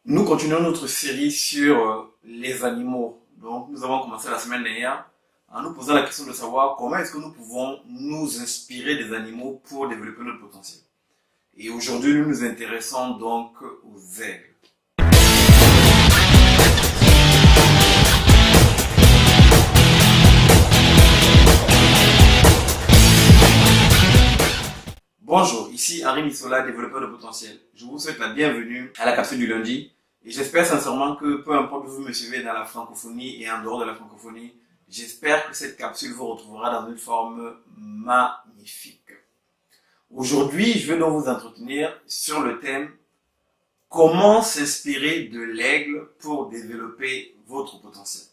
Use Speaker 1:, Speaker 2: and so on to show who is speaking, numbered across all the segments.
Speaker 1: Nous continuons notre série sur les animaux. Donc, nous avons commencé la semaine dernière en nous posant la question de savoir comment est-ce que nous pouvons nous inspirer des animaux pour développer notre potentiel. Et aujourd'hui, nous nous intéressons donc aux aigles. Bonjour, ici Henri Missola, développeur de potentiel. Je vous souhaite la bienvenue à la capsule du lundi et j'espère sincèrement que peu importe où vous me suivez dans la francophonie et en dehors de la francophonie, j'espère que cette capsule vous retrouvera dans une forme magnifique. Aujourd'hui, je vais donc vous entretenir sur le thème comment s'inspirer de l'aigle pour développer votre potentiel.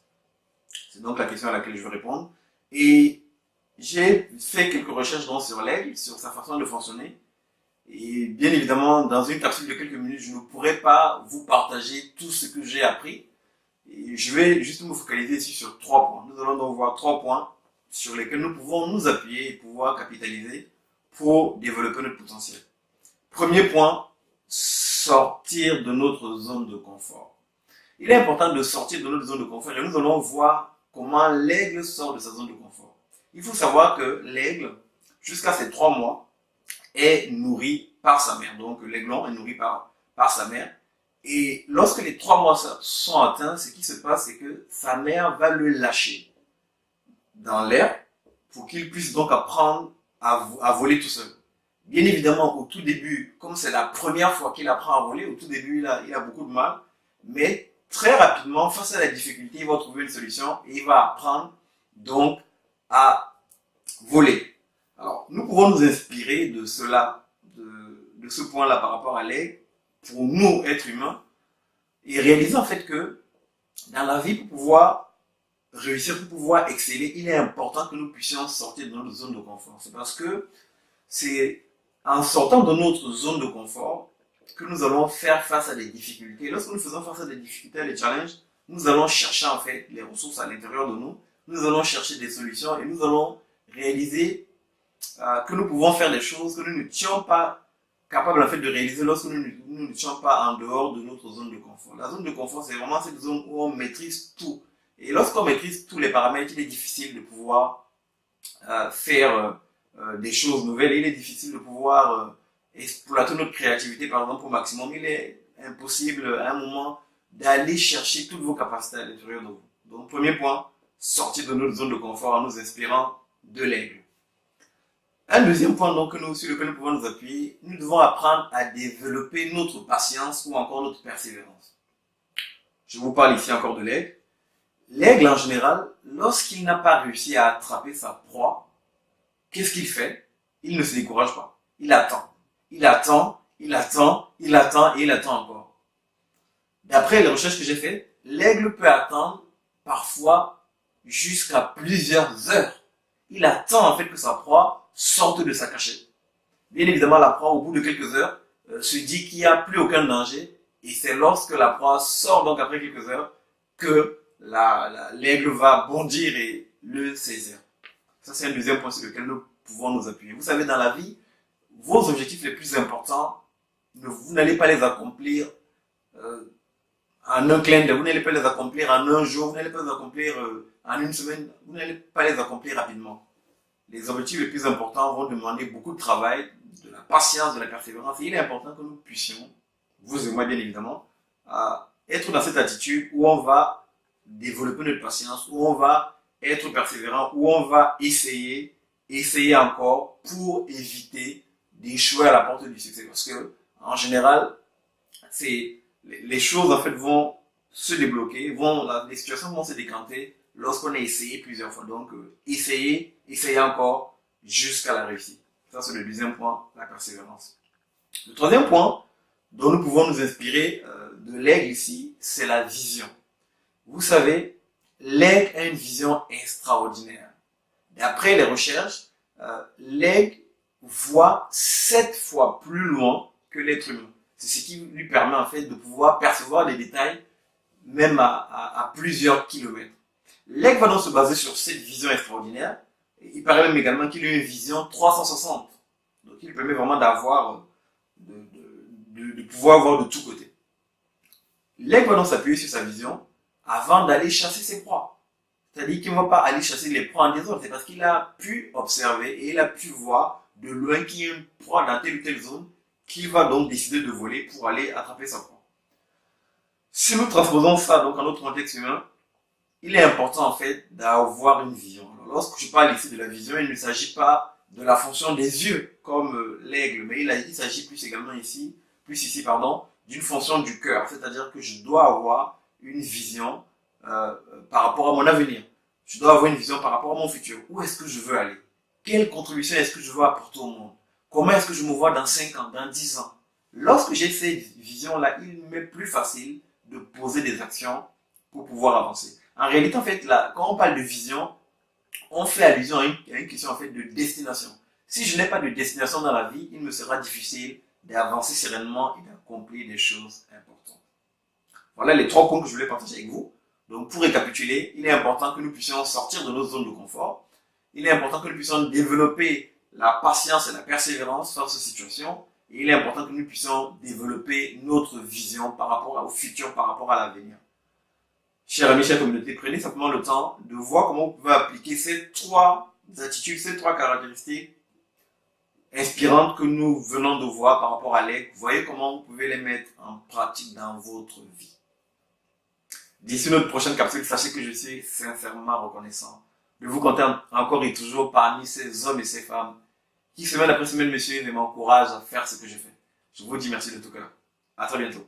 Speaker 1: C'est donc la question à laquelle je vais répondre. Et j'ai fait quelques recherches donc sur l'aigle, sur sa façon de fonctionner. Et bien évidemment, dans une capsule de quelques minutes, je ne pourrai pas vous partager tout ce que j'ai appris. Et je vais juste me focaliser ici sur 3 points. Nous allons donc voir 3 points sur lesquels nous pouvons nous appuyer et pouvoir capitaliser pour développer notre potentiel. Premier point, sortir de notre zone de confort. Il est important de sortir de notre zone de confort et nous allons voir comment l'aigle sort de sa zone de confort. Il faut savoir que l'aigle, jusqu'à ses 3 mois, est nourri par sa mère. Donc l'aiglon est nourri par sa mère. Et lorsque les 3 mois sont atteints, ce qui se passe, c'est que sa mère va le lâcher dans l'air pour qu'il puisse donc apprendre à voler tout seul. Bien évidemment, au tout début, comme c'est la première fois qu'il apprend à voler, au tout début, il a beaucoup de mal. Mais très rapidement, face à la difficulté, il va trouver une solution et il va apprendre donc à voler. Alors, nous pouvons nous inspirer de cela, de ce point-là par rapport à l'aigle, pour nous, êtres humains, et réaliser en fait que dans la vie, pour pouvoir réussir, pour pouvoir exceller, il est important que nous puissions sortir de notre zone de confort. C'est parce que c'est en sortant de notre zone de confort que nous allons faire face à des difficultés. Lorsque nous faisons face à des difficultés, à des challenges, nous allons chercher en fait les ressources à l'intérieur de nous, nous allons chercher des solutions et nous allons réaliser que nous pouvons faire des choses que nous n'étions pas capables en fait de réaliser lorsque nous n'étions pas en dehors de notre zone de confort. La zone de confort, c'est vraiment cette zone où on maîtrise tout. Et lorsqu'on maîtrise tous les paramètres, il est difficile de pouvoir faire des choses nouvelles. Il est difficile de pouvoir exploiter notre créativité, par exemple, au maximum. Il est impossible à un moment d'aller chercher toutes vos capacités à l'intérieur de vous. Donc, premier point, sortir de notre zone de confort en nous inspirant de l'aigle. Un deuxième point donc sur lequel nous pouvons nous appuyer, nous devons apprendre à développer notre patience ou encore notre persévérance. Je vous parle ici encore de l'aigle. L'aigle en général, lorsqu'il n'a pas réussi à attraper sa proie, qu'est-ce qu'il fait? Il ne se décourage pas. Il attend. Il attend, il attend, il attend et il attend encore. D'après les recherches que j'ai faites, l'aigle peut attendre parfois jusqu'à plusieurs heures. Il attend en fait que sa proie sorte de sa cachette. Bien évidemment, la proie, au bout de quelques heures, se dit qu'il n'y a plus aucun danger. Et c'est lorsque la proie sort, donc après quelques heures, que l'aigle va bondir et le saisir. Ça, c'est un deuxième point sur lequel nous pouvons nous appuyer. Vous savez, dans la vie, vos objectifs les plus importants, vous n'allez pas les accomplir en un clin d'œil, vous n'allez pas les accomplir en un jour, vous n'allez pas les accomplir en une semaine, vous n'allez pas les accomplir rapidement. Les objectifs les plus importants vont demander beaucoup de travail, de la patience, de la persévérance. Et il est important que nous puissions, vous et moi bien évidemment, être dans cette attitude où on va développer notre patience, où on va être persévérant, où on va essayer encore pour éviter d'échouer à la porte du succès. Parce que, en général, les choses en fait vont se débloquer, les situations vont se décanter lorsqu'on a essayé plusieurs fois. Donc, essayer encore jusqu'à la réussite. Ça, c'est le deuxième point, la persévérance. Le troisième point dont nous pouvons nous inspirer de l'aigle ici, c'est la vision. Vous savez, l'aigle a une vision extraordinaire. D'après les recherches, l'aigle voit 7 fois plus loin que l'être humain. C'est ce qui lui permet en fait de pouvoir percevoir les détails même à plusieurs kilomètres. L'aigle va donc se baser sur cette vision extraordinaire. Il paraît même également qu'il a une vision 360. Donc il permet vraiment d'avoir, de pouvoir voir de tous côtés. L'aigle va donc s'appuyer sur sa vision avant d'aller chasser ses proies. C'est-à-dire qu'il ne va pas aller chasser les proies en désordre. C'est parce qu'il a pu observer et il a pu voir de loin qu'il y a une proie dans telle ou telle zone qu'il va donc décider de voler pour aller attraper sa proie. Si nous transposons ça donc en notre contexte humain, il est important en fait d'avoir une vision. Alors, lorsque je parle ici de la vision, il ne s'agit pas de la fonction des yeux comme l'aigle, mais il s'agit plus également ici, d'une fonction du cœur. C'est-à-dire que je dois avoir une vision par rapport à mon avenir. Je dois avoir une vision par rapport à mon futur. Où est-ce que je veux aller? Quelle contribution est-ce que je veux apporter au monde? Comment est-ce que je me vois dans 5 ans, dans 10 ans? Lorsque j'ai cette vision-là, il m'est plus facile de poser des actions pour pouvoir avancer. En réalité, en fait, là, quand on parle de vision, on fait allusion à une question en fait de destination. Si je n'ai pas de destination dans la vie, il me sera difficile d'avancer sereinement et d'accomplir des choses importantes. Voilà les 3 points que je voulais partager avec vous. Donc, pour récapituler, il est important que nous puissions sortir de nos zones de confort. Il est important que nous puissions développer la patience et la persévérance face aux situations. Et il est important que nous puissions développer notre vision par rapport au futur, par rapport à l'avenir. Chers amis, chère communauté, prenez simplement le temps de voir comment vous pouvez appliquer ces 3 attitudes, ces 3 caractéristiques inspirantes que nous venons de voir par rapport à l'aigle. Voyez comment vous pouvez les mettre en pratique dans votre vie. D'ici notre prochaine capsule, sachez que je suis sincèrement reconnaissant de vous compter encore et toujours parmi ces hommes et ces femmes qui semaine après semaine me suivent et m'encouragent à faire ce que je fais. Je vous dis merci de tout cœur. À très bientôt.